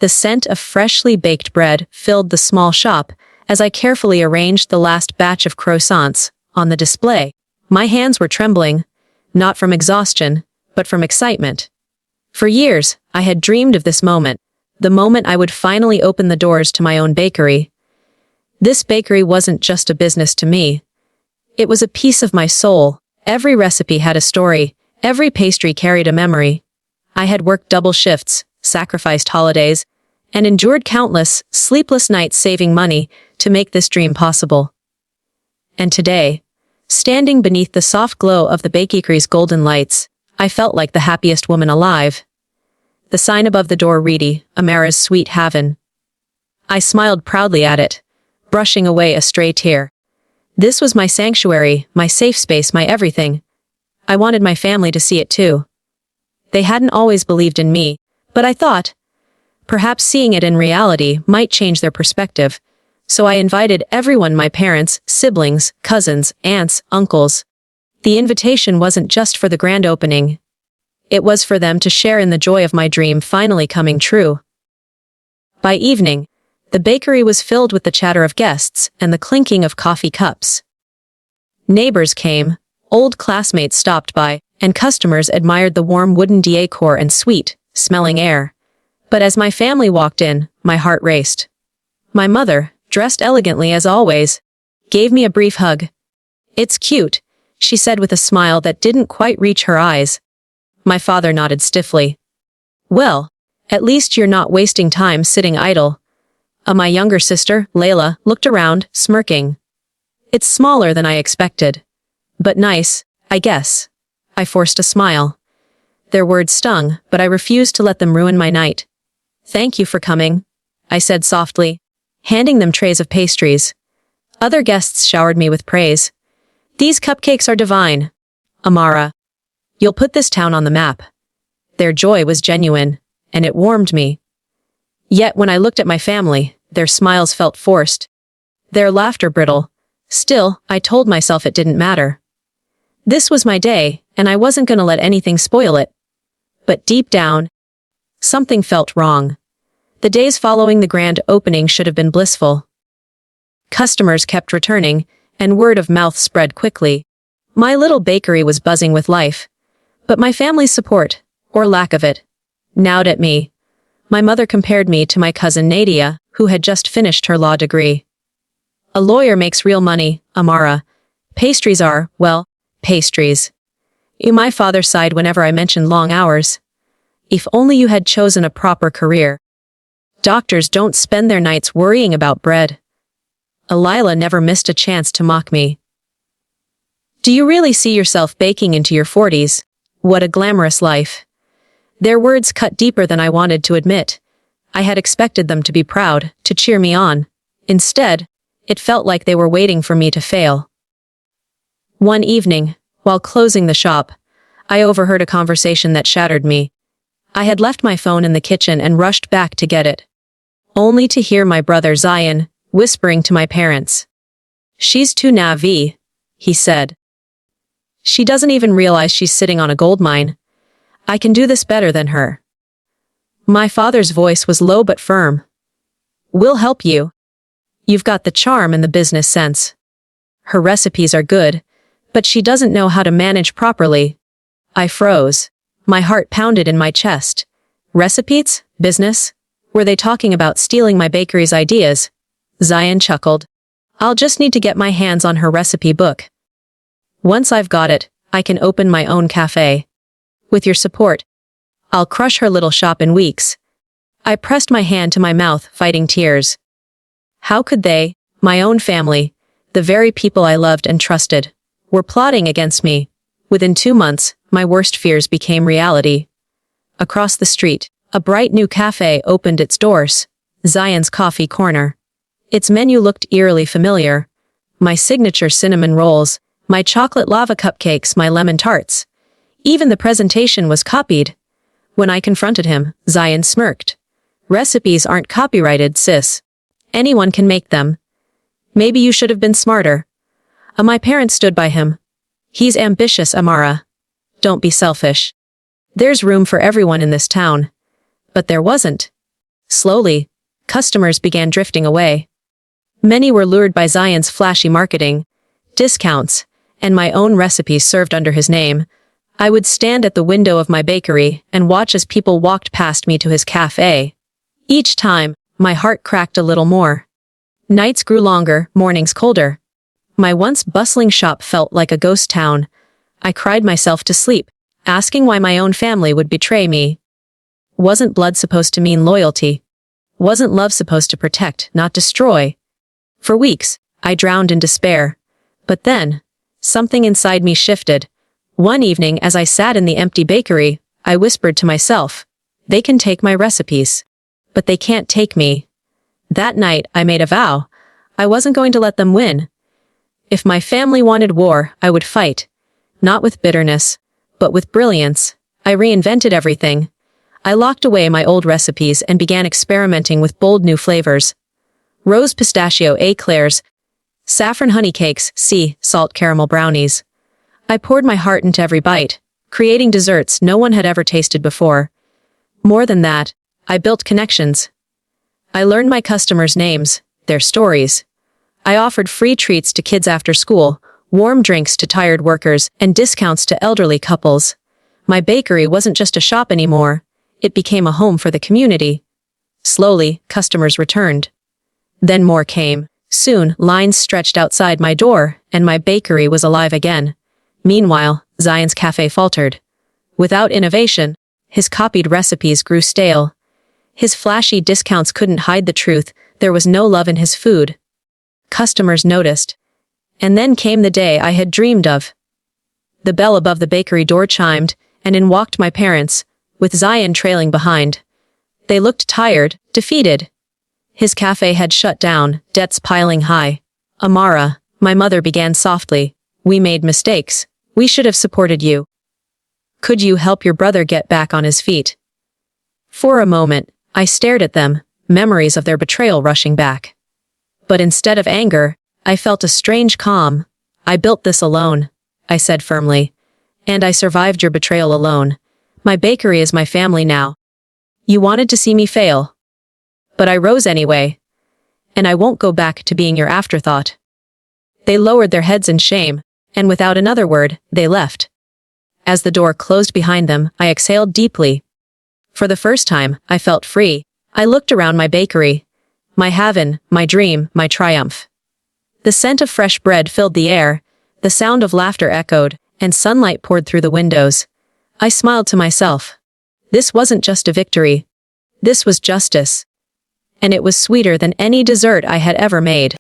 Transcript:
The scent of freshly baked bread filled the small shop as I carefully arranged the last batch of croissants on the display. My hands were trembling, not from exhaustion, but from excitement. For years, I had dreamed of this moment, the moment I would finally open the doors to my own bakery. This bakery wasn't just a business to me. It was a piece of my soul. Every recipe had a story, every pastry carried a memory. I had worked double shifts, sacrificed holidays, and endured countless, sleepless nights saving money to make this dream possible. And today, standing beneath the soft glow of the bakery's golden lights, I felt like the happiest woman alive. The sign above the door read, "Amara's Sweet Haven." I smiled proudly at it, brushing away a stray tear. This was my sanctuary, my safe space, my everything. I wanted my family to see it too. They hadn't always believed in me, but I thought, perhaps seeing it in reality might change their perspective. So I invited everyone, my parents, siblings, cousins, aunts, uncles. The invitation wasn't just for the grand opening. It was for them to share in the joy of my dream finally coming true. By evening, the bakery was filled with the chatter of guests and the clinking of coffee cups. Neighbors came, old classmates stopped by, and customers admired the warm wooden decor and sweet, smelling air. But as my family walked in, my heart raced. My mother, dressed elegantly as always, gave me a brief hug. "It's cute," she said with a smile that didn't quite reach her eyes. My father nodded stiffly. "Well, at least you're not wasting time sitting idle." My younger sister, Layla, looked around, smirking. "It's smaller than I expected. But nice, I guess." I forced a smile. Their words stung, but I refused to let them ruin my night. "Thank you for coming," I said softly, handing them trays of pastries. Other guests showered me with praise. "These cupcakes are divine. Amara, you'll put this town on the map." Their joy was genuine, and it warmed me. Yet when I looked at my family, their smiles felt forced, their laughter brittle. Still, I told myself it didn't matter. This was my day, and I wasn't going to let anything spoil it. But deep down, something felt wrong. The days following the grand opening should have been blissful. Customers kept returning, and word of mouth spread quickly. My little bakery was buzzing with life. But my family's support, or lack of it, gnawed at me. My mother compared me to my cousin Nadia, who had just finished her law degree. "A lawyer makes real money, Amara. Pastries are, well, pastries." My father sighed whenever I mentioned long hours. "If only you had chosen a proper career. Doctors don't spend their nights worrying about bread." Lila never missed a chance to mock me. "Do you really see yourself baking into your 40s? What a glamorous life." Their words cut deeper than I wanted to admit. I had expected them to be proud, to cheer me on. Instead, it felt like they were waiting for me to fail. One evening, while closing the shop, I overheard a conversation that shattered me. I had left my phone in the kitchen and rushed back to get it, only to hear my brother Zion whispering to my parents. "She's too naive," he said. "She doesn't even realize she's sitting on a gold mine. I can do this better than her." My father's voice was low but firm. "We'll help you. You've got the charm and the business sense. Her recipes are good, but she doesn't know how to manage properly." I froze. My heart pounded in my chest. Recipes? Business? Were they talking about stealing my bakery's ideas? Zion chuckled. "I'll just need to get my hands on her recipe book. Once I've got it, I can open my own cafe. With your support, I'll crush her little shop in weeks." I pressed my hand to my mouth, fighting tears. How could they, my own family, the very people I loved and trusted, were plotting against me? Within 2 months, my worst fears became reality. Across the street, a bright new cafe opened its doors, Zion's Coffee Corner. Its menu looked eerily familiar. My signature cinnamon rolls, my chocolate lava cupcakes, my lemon tarts. Even the presentation was copied. When I confronted him, Zion smirked. "Recipes aren't copyrighted, sis. Anyone can make them. Maybe you should have been smarter." My parents stood by him. "He's ambitious, Amara. Don't be selfish. There's room for everyone in this town." But there wasn't. Slowly, customers began drifting away. Many were lured by Zion's flashy marketing, discounts, and my own recipes served under his name. I would stand at the window of my bakery and watch as people walked past me to his cafe. Each time, my heart cracked a little more. Nights grew longer, mornings colder. My once bustling shop felt like a ghost town. I cried myself to sleep, asking why my own family would betray me. Wasn't blood supposed to mean loyalty? Wasn't love supposed to protect, not destroy? For weeks, I drowned in despair. But then, something inside me shifted. One evening, as I sat in the empty bakery, I whispered to myself, "They can take my recipes, but they can't take me." That night, I made a vow. I wasn't going to let them win. If my family wanted war, I would fight. Not with bitterness, but with brilliance. I reinvented everything. I locked away my old recipes and began experimenting with bold new flavors. Rose pistachio eclairs, saffron honey cakes, sea salt caramel brownies. I poured my heart into every bite, creating desserts no one had ever tasted before. More than that, I built connections. I learned my customers' names, their stories. I offered free treats to kids after school, warm drinks to tired workers, and discounts to elderly couples. My bakery wasn't just a shop anymore. It became a home for the community. Slowly, customers returned. Then more came. Soon, lines stretched outside my door, and my bakery was alive again. Meanwhile, Zion's cafe faltered. Without innovation, his copied recipes grew stale. His flashy discounts couldn't hide the truth. There was no love in his food. Customers noticed. And then came the day I had dreamed of. The bell above the bakery door chimed, and in walked my parents, with Zion trailing behind. They looked tired, defeated. His cafe had shut down, debts piling high. "Amara," my mother began softly, "we made mistakes. We should have supported you. Could you help your brother get back on his feet?" For a moment, I stared at them, memories of their betrayal rushing back. But instead of anger, I felt a strange calm. "I built this alone," I said firmly. "And I survived your betrayal alone. My bakery is my family now. You wanted to see me fail. But I rose anyway. And I won't go back to being your afterthought." They lowered their heads in shame, and without another word, they left. As the door closed behind them, I exhaled deeply. For the first time, I felt free. I looked around my bakery. My haven, my dream, my triumph. The scent of fresh bread filled the air, the sound of laughter echoed, and sunlight poured through the windows. I smiled to myself. This wasn't just a victory. This was justice. And it was sweeter than any dessert I had ever made.